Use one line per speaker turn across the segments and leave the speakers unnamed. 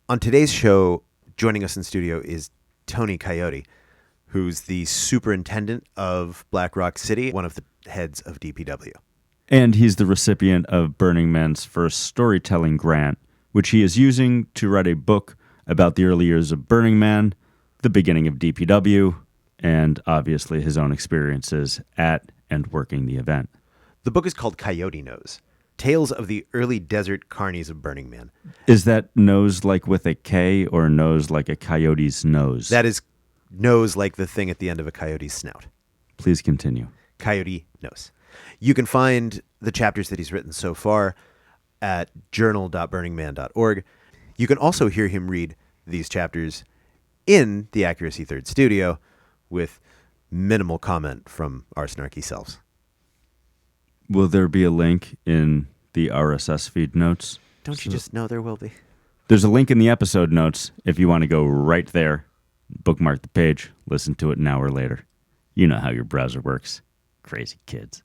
On today's show, joining us in studio is Tony Coyote, who's the superintendent of Black Rock City, one of the heads of DPW.
And he's the recipient of Burning Man's first storytelling grant, which he is using to write a book about the early years of Burning Man, the beginning of DPW, and obviously his own experiences at and working the event.
The book is called Coyote Nose, Tales of the Early Desert Carnies of Burning Man.
Is that nose like with a K or nose like a coyote's nose?
That is nose like the thing at the end of a coyote's snout.
Please continue.
Coyote Nose. You can find the chapters that he's written so far at journal.burningman.org. You can also hear him read these chapters in the Accuracy Third studio with minimal comment from our snarky selves.
Will there be a link in the RSS feed notes?
Don't you just know there will be?
There's a link in the episode notes if you want to go right there, bookmark the page, listen to it an hour later. You know how your browser works. Crazy kids.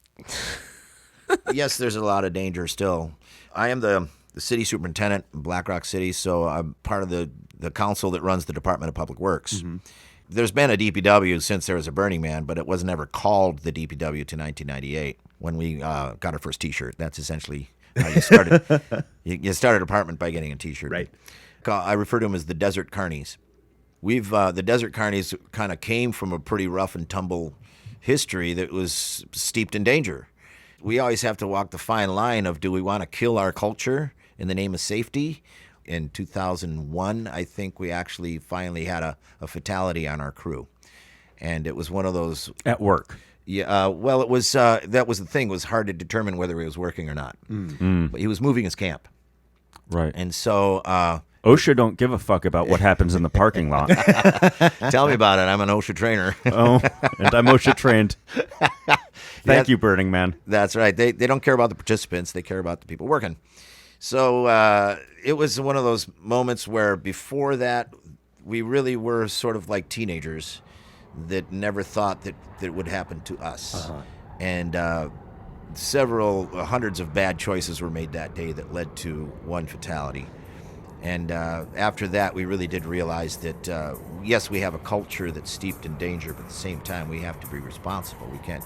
Yes, there's a lot of danger still. I am the city superintendent in Black Rock City, so I'm part of the council that runs the Department of Public Works. Mm-hmm. There's been a DPW since there was a Burning Man, but it was never called the DPW to 1998 when we got our first T-shirt. That's essentially how you started. You start a department by getting a T-shirt.
Right.
I refer to them as the Desert Carnies. The Desert Carnies kind of came from a pretty rough and tumble history that was steeped in danger. We always have to walk the fine line of, do we want to kill our culture in the name of safety? In 2001, I think we actually finally had a fatality on our crew. And it was one of those...
At work.
Yeah, well, it was that was the thing. It was hard to determine whether he was working or not. But he was moving his camp.
Right.
And so...
OSHA don't give a fuck about what happens in the parking lot.
Tell me about it. I'm an OSHA trainer.
Oh, and I'm OSHA trained. Thank you, Burning Man.
That's right. They don't care about the participants. They care about the people working. So it was one of those moments where before that, we really were sort of like teenagers that never thought that it would happen to us. Uh-huh. And hundreds of bad choices were made that day that led to one fatality. And after that, we really did realize that, yes, we have a culture that's steeped in danger, but at the same time, we have to be responsible. We can't,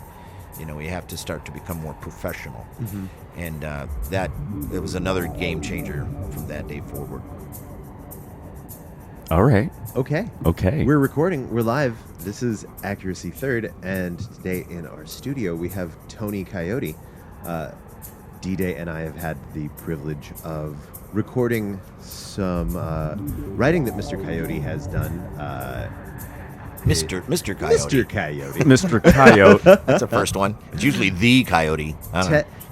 we have to start to become more professional. Mm-hmm. And it was another game changer from that day forward.
All right.
Okay. We're recording. We're live. This is Accuracy Third, and today in our studio, we have Tony Coyote. D-Day and I have had the privilege of recording some writing that Mr. Coyote has done.
Mr. Coyote.
Mr. Coyote.
Mr. Coyote.
That's the first one. It's usually the Coyote.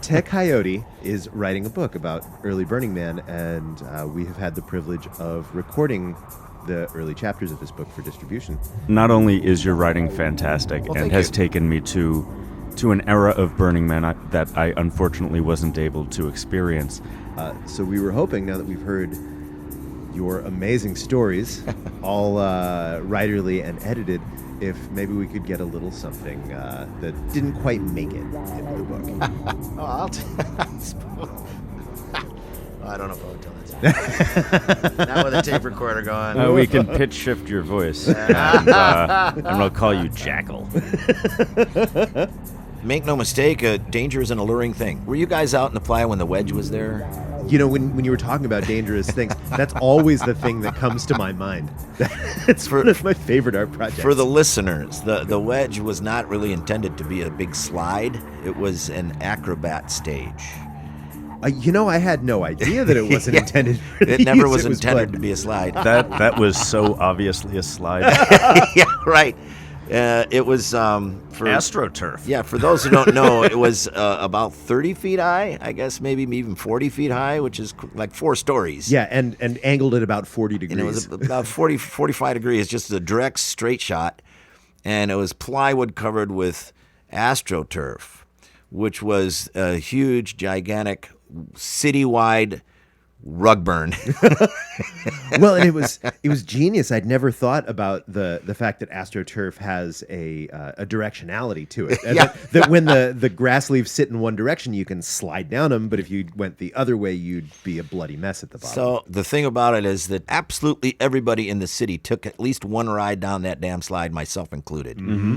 Te Coyote is writing a book about early Burning Man, and we have had the privilege of recording the early chapters of this book for distribution.
Not only is your writing fantastic and has taken me to an era of Burning Man that I unfortunately wasn't able to experience.
So we were hoping, now that we've heard your amazing stories, all writerly and edited, if maybe we could get a little something that didn't quite make it into the book.
I don't know if I would tell that. Not with a tape recorder going.
We can pitch shift your voice, and I'll call you Jackal.
Make no mistake, danger is an alluring thing. Were you guys out in the Playa when the wedge was there?
When you were talking about dangerous things, that's always the thing that comes to my mind. It's one of my favorite art projects.
For the listeners, the wedge was not really intended to be a big slide. It was an acrobat stage.
I had no idea that it wasn't intended for
It never was intended to be a slide.
That was so obviously a slide.
Yeah, right. It was for
AstroTurf.
Yeah, for those who don't know, it was about 30 feet high, I guess maybe even 40 feet high, which is like 4 stories.
Yeah, and angled at about 40 degrees.
And it was about 45 degrees, just a direct straight shot. And it was plywood covered with AstroTurf, which was a huge, gigantic, citywide rug burn.
Well, and it was genius. I'd never thought about the fact that AstroTurf has a directionality to it.
Yeah.
That when the grass leaves sit in one direction, you can slide down them, but if you went the other way, you'd be a bloody mess at the bottom.
So the thing about it is that absolutely everybody in the city took at least one ride down that damn slide, myself included.
Mm-hmm.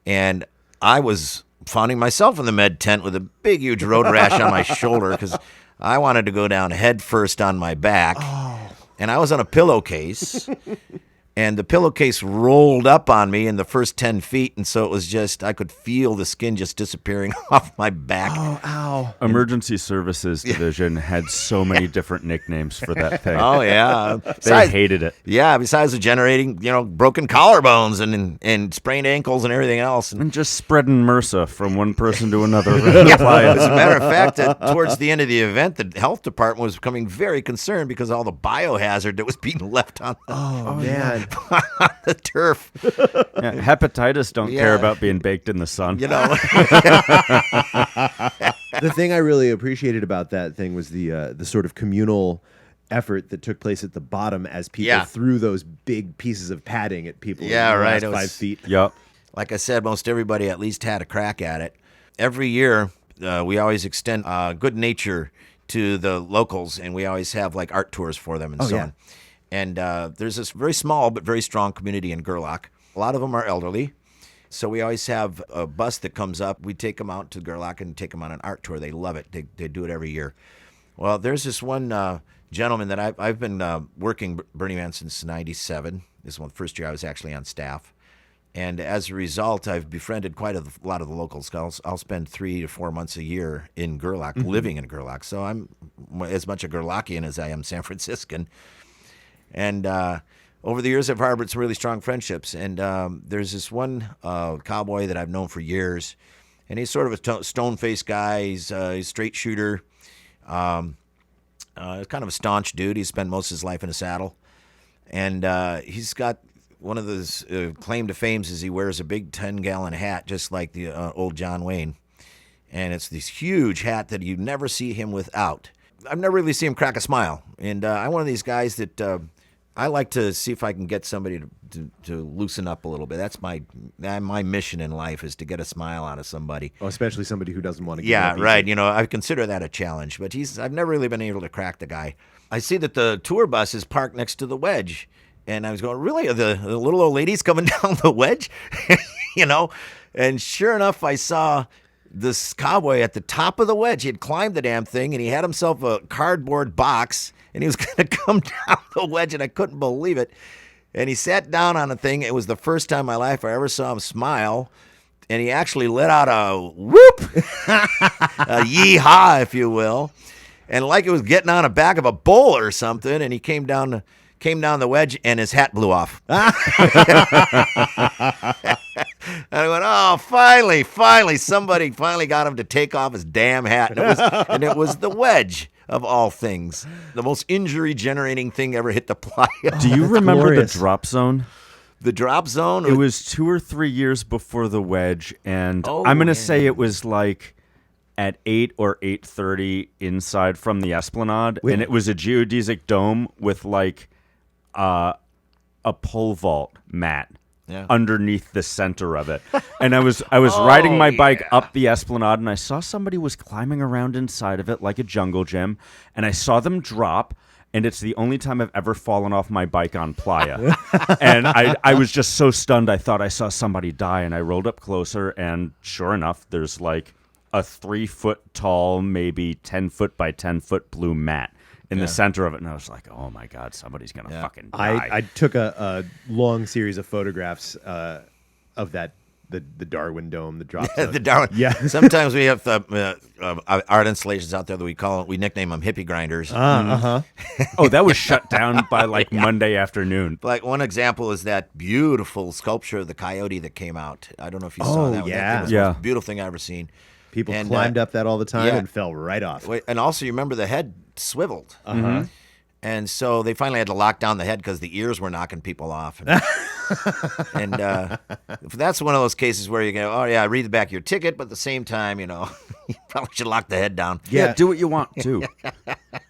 And I was finding myself in the med tent with a big, huge road rash on my shoulder because I wanted to go down head first on my back. And I was on a pillowcase. And the pillowcase rolled up on me in the first 10 feet. And so it was just, I could feel the skin just disappearing off my back.
Oh, ow.
Emergency Services Division had so many different nicknames for that thing.
Oh, yeah.
They hated it.
Yeah, besides the generating, broken collarbones and sprained ankles and everything else.
And just spreading MRSA from one person to another. around the Playa.
As a matter of fact, towards the end of the event, the health department was becoming very concerned because of all the biohazard that was being left on
Man.
the turf.
Yeah, hepatitis don't care about being baked in the sun.
The thing I really appreciated about that thing was the sort of communal effort that took place at the bottom as people threw those big pieces of padding at people.
Yeah,
in the
right.
last 5 feet.
Yep.
Like I said, most everybody at least had a crack at it. Every year, we always extend good nature to the locals, and we always have like art tours for them and so on. And there's this very small but very strong community in Gerlach. A lot of them are elderly. So we always have a bus that comes up. We take them out to Gerlach and take them on an art tour. They love it. They do it every year. Well, there's this one gentleman that I've been working Burning Man since '97. This was the first year I was actually on staff. And as a result, I've befriended quite a lot of the locals. I'll spend 3 to 4 months a year in Gerlach, living in Gerlach. So I'm as much a Gerlachian as I am San Franciscan. And over the years, I've harbored some really strong friendships. And there's this one cowboy that I've known for years. And he's sort of a stone-faced guy. He's a straight shooter. Kind of a staunch dude. He spent most of his life in a saddle. And he's got one of his claim to fame is he wears a big 10-gallon hat, just like the old John Wayne. And it's this huge hat that you never see him without. I've never really seen him crack a smile. And I'm one of these guys that I like to see if I can get somebody to loosen up a little bit. That's my mission in life, is to get a smile out of somebody.
Oh, especially somebody who doesn't want to.
Yeah, right. I consider that a challenge. But I've never really been able to crack the guy. I see that the tour bus is parked next to the wedge. And I was going, really? Are the little old ladies coming down the wedge? And sure enough, I saw this cowboy at the top of the wedge. He had climbed the damn thing, and he had himself a cardboard box, and he was going to come down the wedge, and I couldn't believe it. And he sat down on the thing. It was the first time in my life I ever saw him smile, and he actually let out a whoop, a yee-haw, if you will, and like it was getting on the back of a bull or something, and he came down the wedge, and his hat blew off. And I went, oh, finally, somebody finally got him to take off his damn hat. And it was the wedge, of all things. The most injury-generating thing ever hit the Playa.
Do you remember
glorious.
the drop zone?
The drop zone?
It was 2 or 3 years before the wedge, and I'm going to say it was like at 8 or 8:30 inside from the Esplanade, and it was a geodesic dome with like a pole vault mat underneath the center of it. And I was riding my bike up the Esplanade, and I saw somebody was climbing around inside of it like a jungle gym, and I saw them drop. And it's the only time I've ever fallen off my bike on Playa. And I was just so stunned, I thought I saw somebody die. And I rolled up closer, and sure enough, there's like a 3-foot tall, maybe 10-foot by 10-foot blue mat in the center of it. And I was like, oh, my God, somebody's going to fucking die.
I took a long series of photographs of that. The Darwin Dome, the drop zone.
The Darwin.
Yeah.
Sometimes we have art installations out there that we nickname them hippie grinders.
Oh, that was shut down by like Monday afternoon.
Like one example is that beautiful sculpture of the coyote that came out. I don't know if you saw that.
Yeah.
That was the most beautiful thing I've ever seen.
People climbed up that all the time and fell right off.
And also, you remember the head swiveled. And so they finally had to lock down the head because the ears were knocking people off. And that's one of those cases where you go, oh, yeah, read the back of your ticket, but at the same time, you probably should lock the head down.
Yeah, do what you want, too.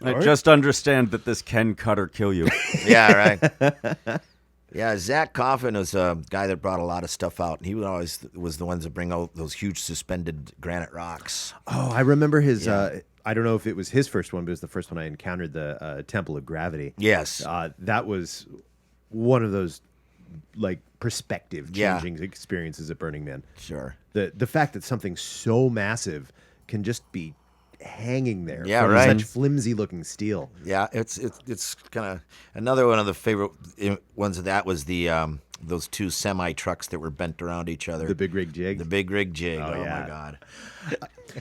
Just understand that this can cut or kill you.
Yeah, right. Yeah, Zach Coffin was a guy that brought a lot of stuff out. He always was the ones that bring out those huge suspended granite rocks.
Oh, I remember his. I don't know if it was his first one, but it was the first one I encountered. The Temple of Gravity.
Yes,
that was one of those like perspective changing experiences at Burning Man.
Sure.
The fact that something so massive can just be hanging there
from
such flimsy looking steel.
Yeah, it's kind of another one of the favorite ones of that was the those two semi trucks that were bent around each other.
The big rig jig.
The big rig jig. Oh
yeah.
My God.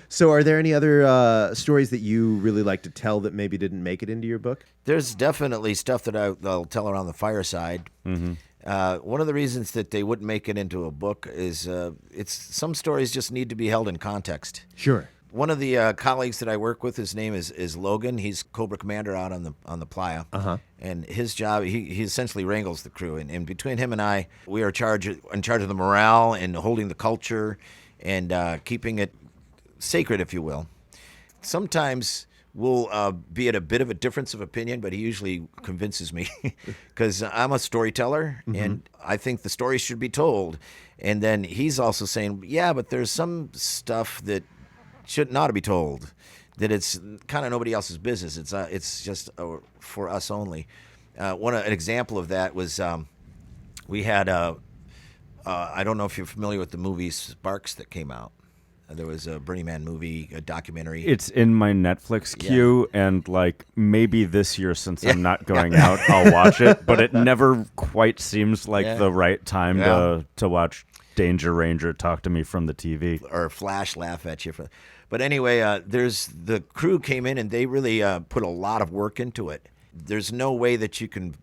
So, are there any other stories that you really like to tell that maybe didn't make it into your book?
There's definitely stuff that I'll tell around the fireside. Mm-hmm. One of the reasons that they wouldn't make it into a book is some stories just need to be held in context.
Sure.
One of the colleagues that I work with, his name is Logan. He's Cobra Commander out on the Playa, and his job he essentially wrangles the crew. And between him and I, we are in charge of the morale and holding the culture and keeping it sacred, if you will. Sometimes we'll be at a bit of a difference of opinion, but he usually convinces me because I'm a storyteller and I think the story should be told. And then he's also saying, yeah, but there's some stuff that should not be told, that it's kind of nobody else's business. It's just for us only. An example of that was we had I don't know if you're familiar with the movie Sparks that came out. There was a Burning Man movie, a documentary.
It's in my Netflix queue, and like maybe this year, since I'm not going out, I'll watch it. But it never quite seems like the right time to watch Danger Ranger talk to me from the TV
or Flash laugh at you. But anyway, there's the crew came in and they really put a lot of work into it. There's no way that you can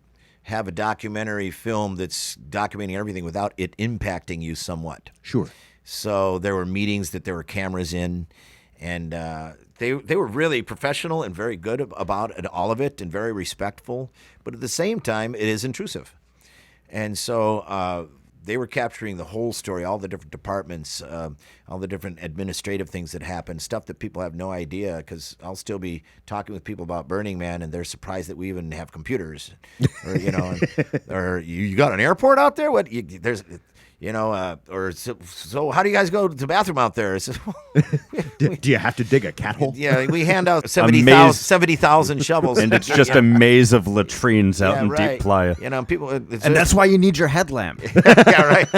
have a documentary film that's documenting everything without it impacting you somewhat.
Sure.
So there were meetings that there were cameras in, and they were really professional and very good about all of it and very respectful. But at the same time, it is intrusive. And so they were capturing the whole story, all the different departments, all the different administrative things that happen, stuff that people have no idea, because I'll still be talking with people about Burning Man, and they're surprised that we even have computers. Or, or you got an airport out there? Or so how do you guys go to the bathroom out there?
Do you have to dig a cat hole?
Yeah, we hand out 70,000 shovels.
And it's just a maze of latrines out in deep Playa.
People.
And that's why you need your headlamp.
Yeah, right.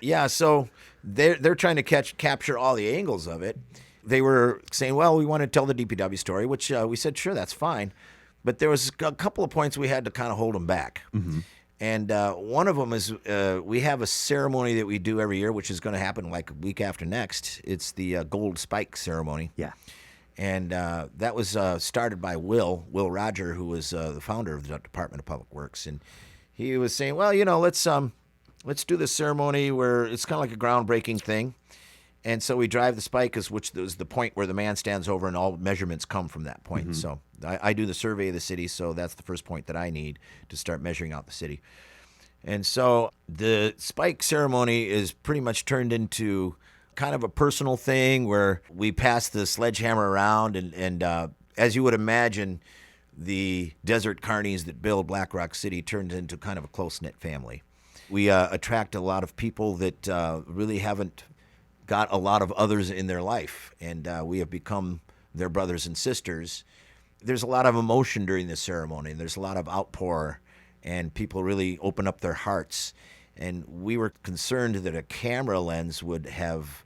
Yeah, so they're trying to capture all the angles of it. They were saying, well, we want to tell the DPW story, which we said, sure, that's fine. But there was a couple of points we had to kind of hold them back. Mm-hmm. And one of them is we have a ceremony that we do every year, which is going to happen like a week after next. It's the Gold Spike ceremony. Yeah. And that was started by Will Roger, who was the founder of the Department of Public Works. And he was saying, well, let's do this ceremony where it's kind of like a groundbreaking thing. And so we drive the spike, which is the point where the man stands over and all measurements come from that point. Mm-hmm. So I do the survey of the city, so that's the first point that I need to start measuring out the city. And so the spike ceremony is pretty much turned into kind of a personal thing where we pass the sledgehammer around, and as you would imagine, the desert carnies that build Black Rock City turned into kind of a close-knit family. We attract a lot of people that really haven't got a lot of others in their life, and we have become their brothers and sisters. There's a lot of emotion during the ceremony, and there's a lot of outpour, and people really open up their hearts. And we were concerned that a camera lens would have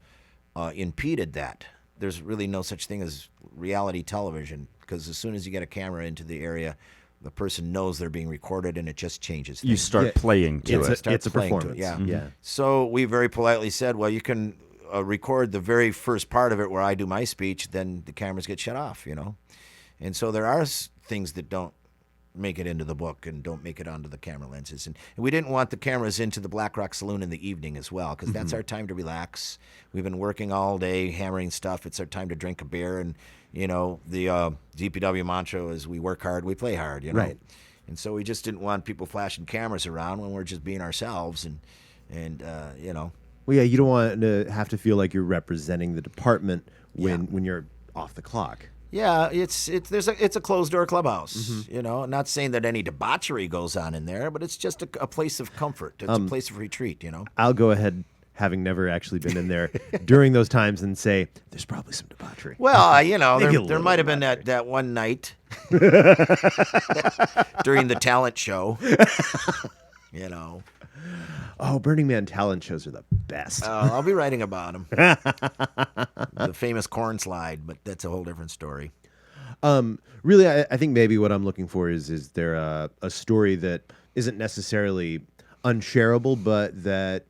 impeded that. There's really no such thing as reality television, because as soon as you get a camera into the area, the person knows they're being recorded, and it just changes things.
You start playing to it.
It's a performance.
Yeah.
Mm-hmm. Yeah.
So we very politely said, well, you can record the very first part of it where I do my speech, then the cameras get shut off, And so there are things that don't make it into the book and don't make it onto the camera lenses. And we didn't want the cameras into the Black Rock Saloon in the evening as well, because that's our time to relax. We've been working all day, hammering stuff. It's our time to drink a beer. And, the DPW mantra is we work hard, we play hard,
Right.
And so we just didn't want people flashing cameras around when we're just being ourselves and
Well, yeah, you don't want to have to feel like you're representing the department when you're off the clock.
Yeah, it's a closed door clubhouse. You know, not saying that any debauchery goes on in there, but it's just a place of comfort. It's a place of retreat. You know.
I'll go ahead, having never actually been in there during those times, and say there's probably some debauchery.
Well, you know,
Maybe a
there
little
might have been that one night during the talent show. You know.
Oh, Burning Man talent shows are the best.
I'll be writing about him. The famous corn slide, but that's a whole different story.
Really, I think maybe what I'm looking for is there a story that isn't necessarily unshareable, but that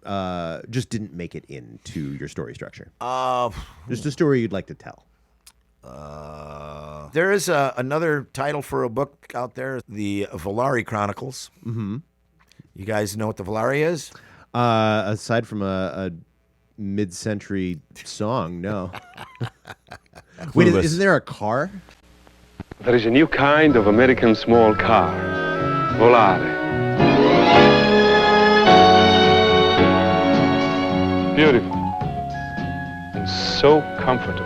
just didn't make it into your story structure? Just a story you'd like to tell.
There is another title for a book out there, the Volare Chronicles. Mm-hmm. You guys know what the Volare is?
Aside from a mid-century song, no. Wait, isn't there a car?
There is a new kind of American small car, Volare. Beautiful and so comfortable.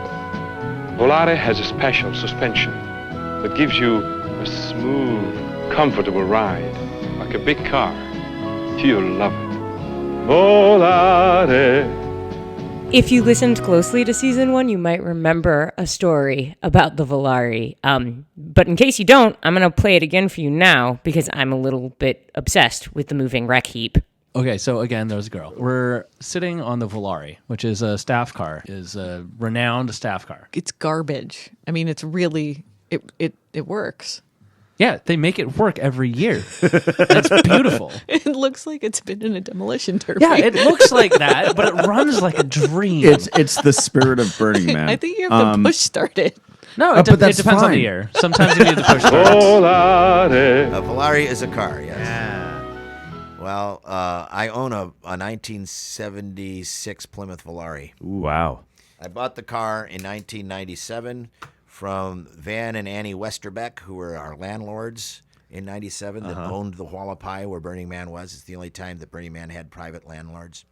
Volare has a special suspension that gives you a smooth, comfortable ride, like a big car. You'll love it. Volare.
If you listened closely to season 1, you might remember a story about the Volare. But in case you don't, I'm going to play it again for you now because I'm a little bit obsessed with the moving wreck heap.
Okay, so again, there's a girl. We're sitting on the Volare, which is a staff car, is a renowned staff car.
It's garbage. I mean, it's really, it works.
Yeah, they make it work every year. It's beautiful.
It looks like it's been in a demolition derby.
Yeah, it looks like that, but it runs like a dream.
It's the spirit of Burning Man.
I think you have to push start it.
No,
but
it
that's
depends on
fine.
the year. Sometimes you need to push start.
Volare.
A Volare is a car, yes.
Yeah.
Well, I own a 1976 Plymouth Volare.
Wow.
I bought the car in 1997 from Van and Annie Westerbeck, who were our landlords in 97 that owned the Hualapai where Burning Man was. It's the only time that Burning Man had private landlords.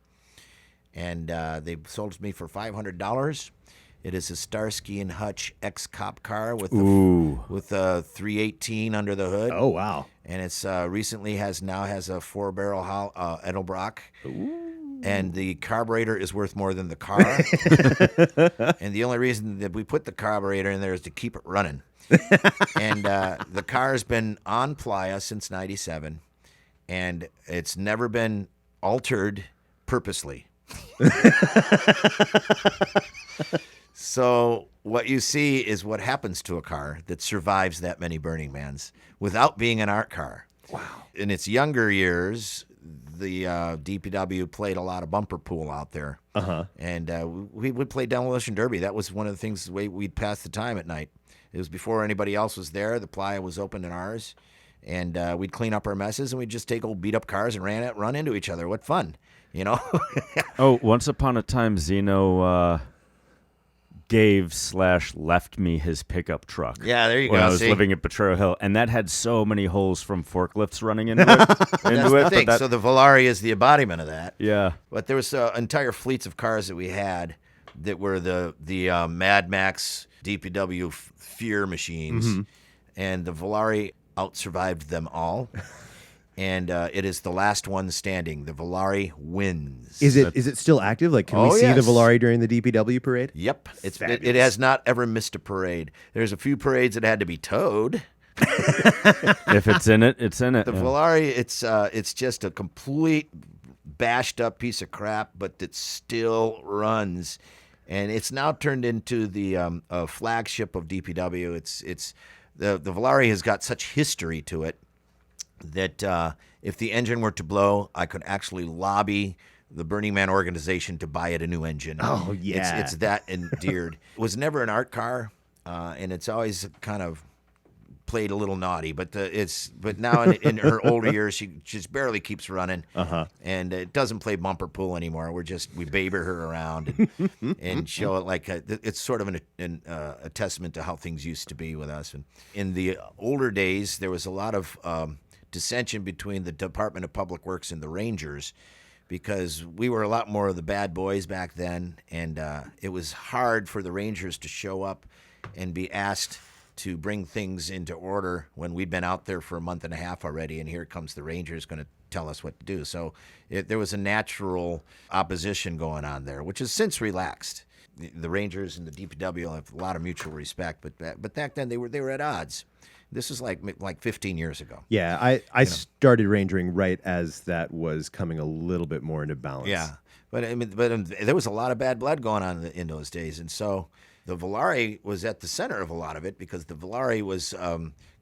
And they sold it to me for $500. It is a Starsky and Hutch ex-cop car with a 318 under the hood.
Oh, wow.
And it's recently has a 4-barrel Edelbrock. And the carburetor is worth more than the car. And the only reason that we put the carburetor in there is to keep it running. And the car's been on Playa since 97, and it's never been altered purposely. So what you see is what happens to a car that survives that many Burning Mans without being an art car. Wow. In its younger years, the DPW played a lot of bumper pool out there. And we would play demolition derby. That was one of the things, the way we'd pass the time at night. It was before anybody else was there. The Playa was open in ours. And we'd clean up our messes, and we'd just take old beat-up cars and run into each other. What fun, you know?
Oh, once upon a time, Zeno gave/left me his pickup truck.
Yeah, there you
when
go.
I was
See?
living at Potrero Hill, and that had so many holes from forklifts running into it.
That's the thing. So the Volare is the embodiment of that.
Yeah.
But there was entire fleets of cars that we had that were the Mad Max DPW fear machines, and the Volare outsurvived them all. And it is the last one standing. The Volare wins.
Is it still active? Like, can we see the Volare during the DPW parade?
Yep. It has not ever missed a parade. There's a few parades that had to be towed.
If it's in it, it's in it.
The Volare, it's just a complete bashed up piece of crap, but it still runs. And it's now turned into the flagship of DPW. It's the Volare has got such history to it that if the engine were to blow, I could actually lobby the Burning Man organization to buy it a new engine.
Oh, yeah.
It's that endeared. It was never an art car, and it's always kind of played a little naughty. But now in her older years, she just barely keeps running, and it doesn't play bumper pool anymore. We baby her around and show it like it's sort of a testament to how things used to be with us. And in the older days, there was a lot of dissension between the Department of Public Works and the Rangers, because we were a lot more of the bad boys back then, and it was hard for the Rangers to show up and be asked to bring things into order when we'd been out there for a month and a half already, and here comes the Rangers going to tell us what to do. So there was a natural opposition going on there, which has since relaxed. The Rangers and the DPW have a lot of mutual respect, but back then they were at odds. This is like 15 years ago.
Yeah, I started rangering right as that was coming a little bit more into balance.
Yeah, but there was a lot of bad blood going on in those days, and so the Volare was at the center of a lot of it because the Volare was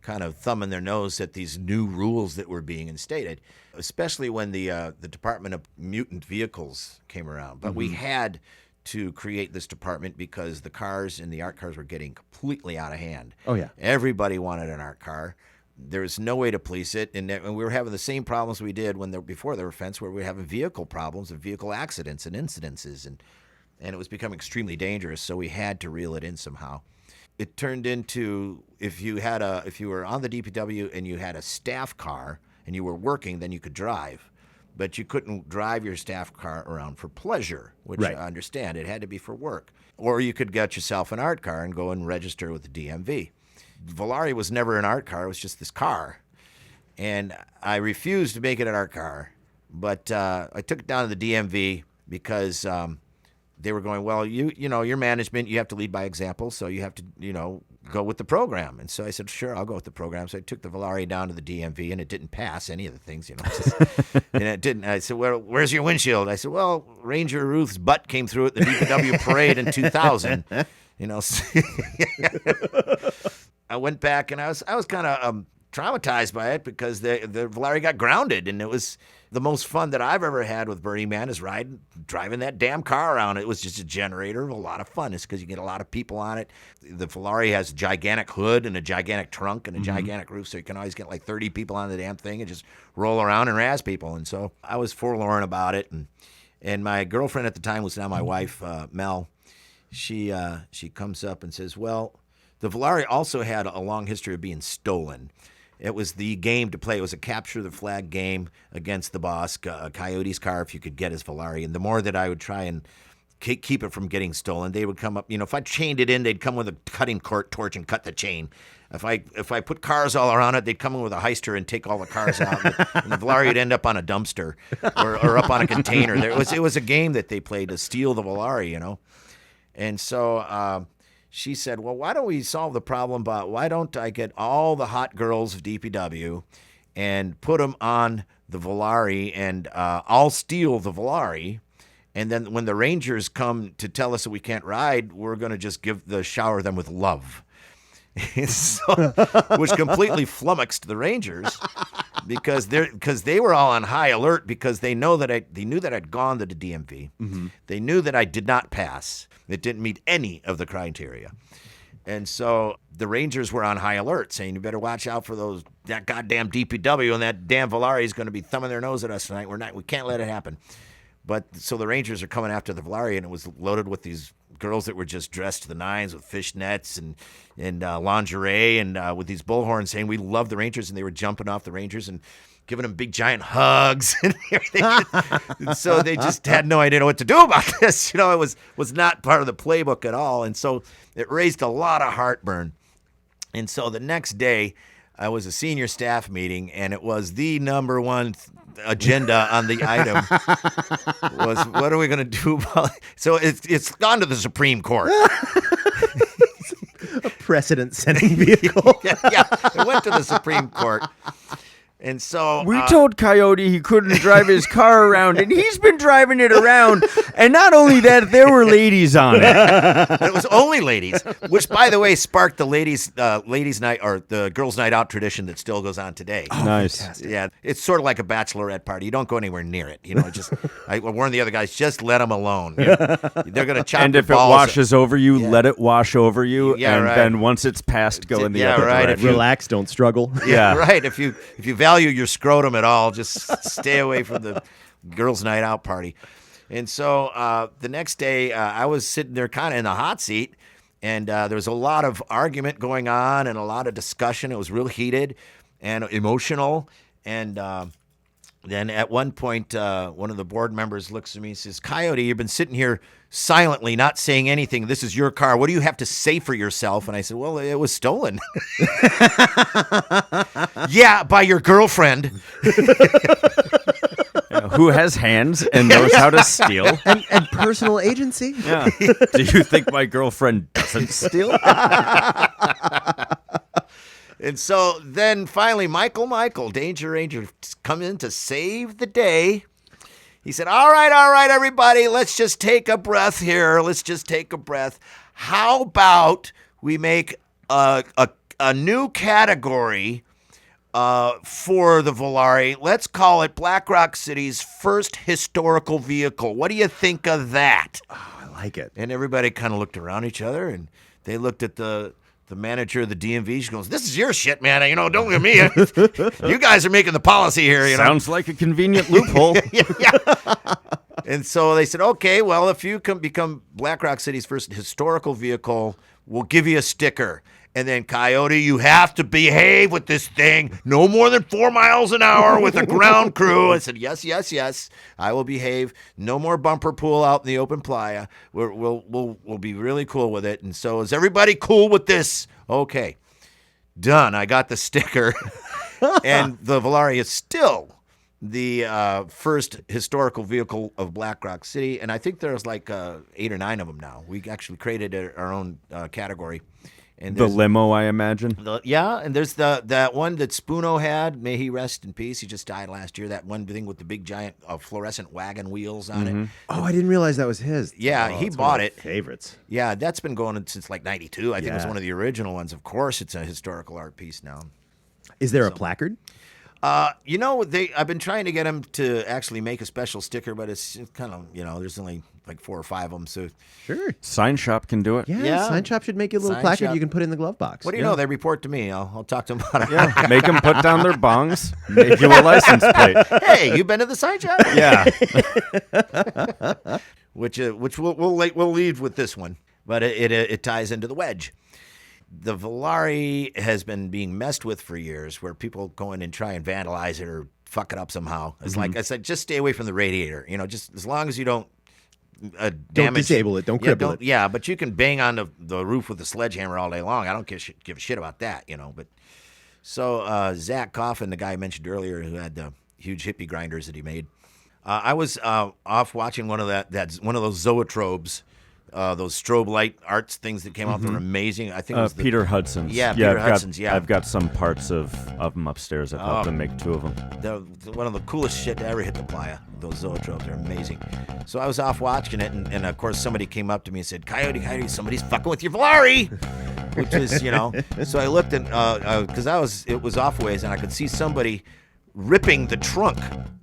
kind of thumbing their nose at these new rules that were being instated, especially when the Department of Mutant Vehicles came around. But we had to create this department because the cars and the art cars were getting completely out of hand.
Oh, yeah.
Everybody wanted an art car. There was no way to police it, and we were having the same problems we did before there were fence, where we were having vehicle problems and vehicle accidents and incidences, and it was becoming extremely dangerous. So we had to reel it in somehow. It turned into if you were on the DPW and you had a staff car and you were working, then you could drive. But you couldn't drive your staff car around for pleasure, which
Right.
I understand. It had to be for work. Or you could get yourself an art car and go and register with the DMV. Volare was never an art car. It was just this car. And I refused to make it an art car. But I took it down to the DMV because they were going, well, you know, your management, you have to lead by example, so you have to, go with the program. And so I said, sure, I'll go with the program. So I took the Volare down to the DMV, and it didn't pass any of the things, and it didn't. I said, well, where's your windshield? I said, well, Ranger Ruth's butt came through at the DPW parade in 2000. I went back, and I was kind of traumatized by it because the Volare got grounded, and it was the most fun that I've ever had with Burning Man is driving that damn car around. It was just a generator of a lot of fun. It's because you get a lot of people on it. The Volare has a gigantic hood and a gigantic trunk and a gigantic roof, so you can always get like 30 people on the damn thing and just roll around and razz people. And so I was forlorn about it. And my girlfriend at the time was now my wife, Mel. She comes up and says, well, the Volare also had a long history of being stolen. It was the game to play. It was a capture the flag game against the boss, Coyote's car, if you could get his Volare. And the more that I would try and keep it from getting stolen, they would come up. If I chained it in, they'd come with a cutting torch and cut the chain. If I put cars all around it, they'd come in with a heister and take all the cars out. And the Volare would end up on a dumpster or up on a container. It was a game that they played to steal the Volare, And so she said, well, why don't we solve the problem by why don't I get all the hot girls of DPW and put them on the Volare, and I'll steal the Volare. And then when the Rangers come to tell us that we can't ride, we're going to just shower them with love. Which completely flummoxed the Rangers because they were all on high alert because they knew that I'd gone to the DMV. Mm-hmm. They knew that I did not pass. It didn't meet any of the criteria. And so the Rangers were on high alert, saying, you better watch out for that goddamn DPW, and that damn Volare is going to be thumbing their nose at us tonight. We can't let it happen. But so the Rangers are coming after the Volare, and it was loaded with these girls that were just dressed to the nines with fishnets and lingerie and with these bullhorns saying, we love the Rangers, and they were jumping off the Rangers and giving them big giant hugs and everything. And so they just had no idea what to do about this. It was not part of the playbook at all. And so it raised a lot of heartburn. And so the next day, I was a senior staff meeting, and it was the number one agenda on the item was, what are we going to do about it? So it's gone to the Supreme Court.
A precedent-setting vehicle.
Yeah, it went to the Supreme Court. And so
we told Coyote he couldn't drive his car around, and he's been driving it around. And not only that, there were ladies on it.
It was only ladies, which, by the way, sparked the ladies' night or the girls' night out tradition that still goes on today.
Oh, nice.
Fantastic.
Yeah, it's sort of like a bachelorette party. You don't go anywhere near it. I warn the other guys, just let them alone. They're going to chop
And
your
if it
balls.
washes over you, let it wash over you.
Yeah,
and
right.
then once it's passed, go in the other
right.
direction.
Relax, don't struggle.
Yeah.
Right. If you value your scrotum at all, just stay away from the girls' night out party. And so the next day, I was sitting there kind of in the hot seat, and there was a lot of argument going on and a lot of discussion. It was real heated and emotional. And Then at one point, one of the board members looks at me and says, Coyote, you've been sitting here silently, not saying anything. This is your car. What do you have to say for yourself? And I said, well, it was stolen. Yeah, by your girlfriend.
Who has hands and knows how to steal.
And personal agency.
Yeah. Do you think my girlfriend doesn't steal?
And so then finally, Michael, Danger Ranger, come in to save the day. He said, all right, everybody, let's just take a breath here. Let's just take a breath. How about we make a new category for the Volare? Let's call it Black Rock City's first historical vehicle. What do you think of that?
Oh, I like it.
And everybody kind of looked around each other, and they looked at the manager of the DMV. She goes, this is your shit, man. Don't look at me. You guys are making the policy here.
Sounds like a convenient loophole.
Yeah. And so they said, okay, well, if you can become Black Rock City's first historical vehicle, we'll give you a sticker. And then, Coyote, you have to behave with this thing. No more than 4 miles an hour with a ground crew. I said, yes. I will behave. No more bumper pool out in the open playa. We'll be really cool with it. And so, is everybody cool with this? Okay. Done. I got the sticker. And the Volare is still the first historical vehicle of Black Rock City. And I think there's like 8 or 9 of them now. We actually created our own category. And
The limo, I imagine.
And there's that one that Spoono had. May he rest in peace. He just died last year. That one thing with the big giant fluorescent wagon wheels on it.
Oh, I didn't realize that was his.
Yeah, he bought it.
Favorites.
Yeah, that's been going since like 92. I think it was one of the original ones. Of course, it's a historical art piece now.
Is there a placard?
I've been trying to get him to actually make a special sticker, but it's kind of, there's only like 4 or 5 of them. So
Sure.
Sign shop can do it.
Yeah, Sign Shop should make you a little
Sign
placard
shop.
you can put in the glove box.
what do you know? They report to me. I'll talk to them about it.
Yeah. Make them put down their bongs. Make you a license plate.
Hey, you been to the sign shop?
Yeah.
Which we'll leave with this one, but it ties into the wedge. The Volare has been being messed with for years, where people go in and try and vandalize it or fuck it up somehow. It's like I said, just stay away from the radiator. Just as long as you don't damage.
Don't disable it. Don't cripple it.
Yeah, but you can bang on the roof with a sledgehammer all day long. I don't give a shit about that, But so Zach Coffin, the guy I mentioned earlier, who had the huge hippie grinders that he made, I was off watching one of those zoetrobes. Those strobe light arts things that came out that were amazing. I think it was
Peter Hudson's.
Yeah, Peter Hudson's.
I've got some parts of them upstairs. I've helped them make 2 of them.
They're one of the coolest shit to ever hit the playa. Those zoetrobes are amazing. So I was off watching it, and of course somebody came up to me and said, Coyote, somebody's fucking with your Volare. Which is, So I looked, and because it was off ways, and I could see somebody ripping the trunk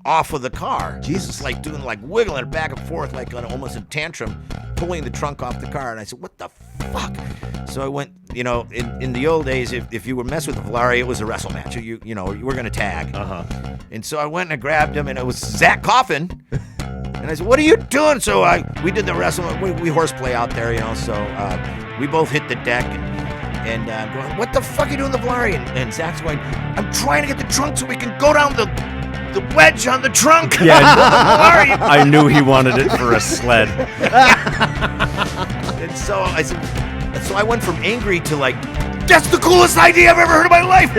off of the car.
Jesus.
Like doing wiggling it back and forth like almost a tantrum, pulling the trunk off the car. And I said, what the fuck? So I went, in the old days, if you were messing with the Volare, it was a wrestle match. You were going to tag.
Uh-huh.
And so I went and I grabbed him, and it was Zach Coffin. And I said, what are you doing? So we did the wrestle. We horseplay out there, so we both hit the deck. And going, what the fuck are you doing the Volare? And Zach's going, I'm trying to get the trunk so we can go down the wedge on the trunk.
Yeah, I knew he wanted it for a sled.
And so I said, so I went from angry to that's the coolest idea I've ever heard in my life.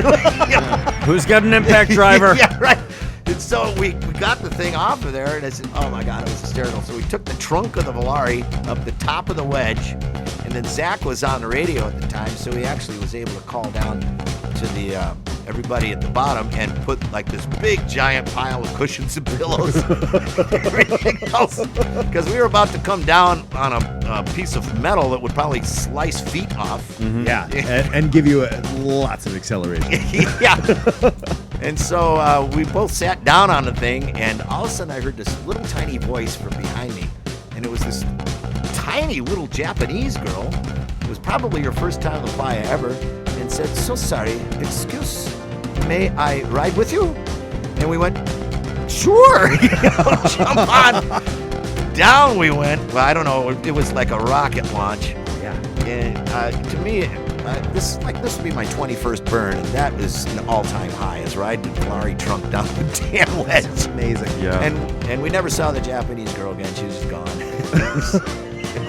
Who's got an impact driver?
Yeah, right. And so we got the thing off of there, and I said, oh my God, it was hysterical. So we took the trunk of the Volare up the top of the wedge, and then Zach was on the radio at the time, so he actually was able to call down to the everybody at the bottom and put this big giant pile of cushions and pillows and everything else, because we were about to come down on a piece of metal that would probably slice feet off.
Mm-hmm. Yeah, and give you lots of acceleration.
Yeah. And so we both sat down on the thing, and all of a sudden I heard this little tiny voice from behind me, and it was this tiny little Japanese girl. It was probably her first time on the playa ever, and said, so sorry, excuse, may I ride with you? And we went, sure, jump on. Down we went. Well, I don't know, it was like a rocket launch.
Yeah.
And to me, this would be my 21st burn, and that was an all-time high. As riding the Volare trunk down the damn ledge.
It's amazing.
Yeah.
And we never saw the Japanese girl again. She was just gone.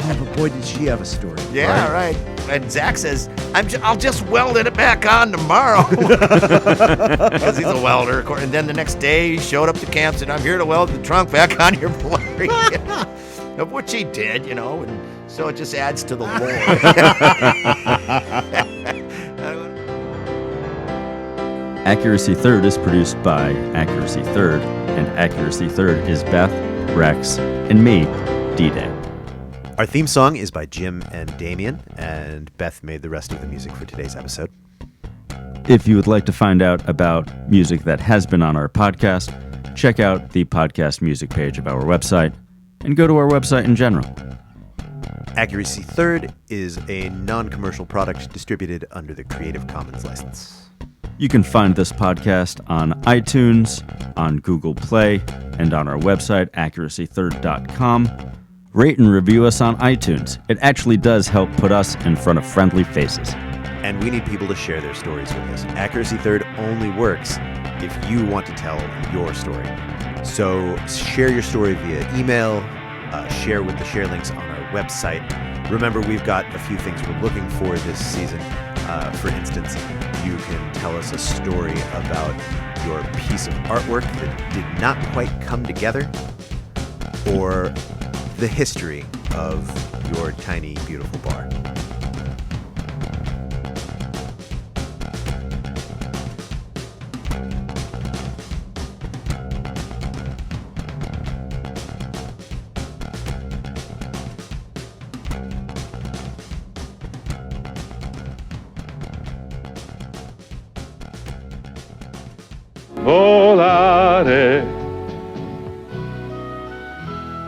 Oh, but boy, did she have a story.
Yeah, right. And Zach says, I'll just weld it back on tomorrow. Because he's a welder. And then the next day, he showed up to camp and said, I'm here to weld the trunk back on your Volare. Of which he did, and so it just adds to the lore.
Accuracy Third is produced by Accuracy Third, and Accuracy Third is Beth, Rex, and me, D-Day.
Our theme song is by Jim and Damien, and Beth made the rest of the music for today's episode.
If you would like to find out about music that has been on our podcast, check out the podcast music page of our website, and go to our website in general.
Accuracy Third is a non-commercial product distributed under the Creative Commons license.
You can find this podcast on iTunes, on Google Play, and on our website, accuracythird.com. Rate and review us on iTunes. It actually does help put us in front of friendly faces.
And we need people to share their stories with us. Accuracy Third only works if you want to tell your story. So share your story via email, share with the share links on our website. Remember, we've got a few things we're looking for this season. For instance, you can tell us a story about your piece of artwork that did not quite come together, or the history of your tiny, beautiful bar.
Volare,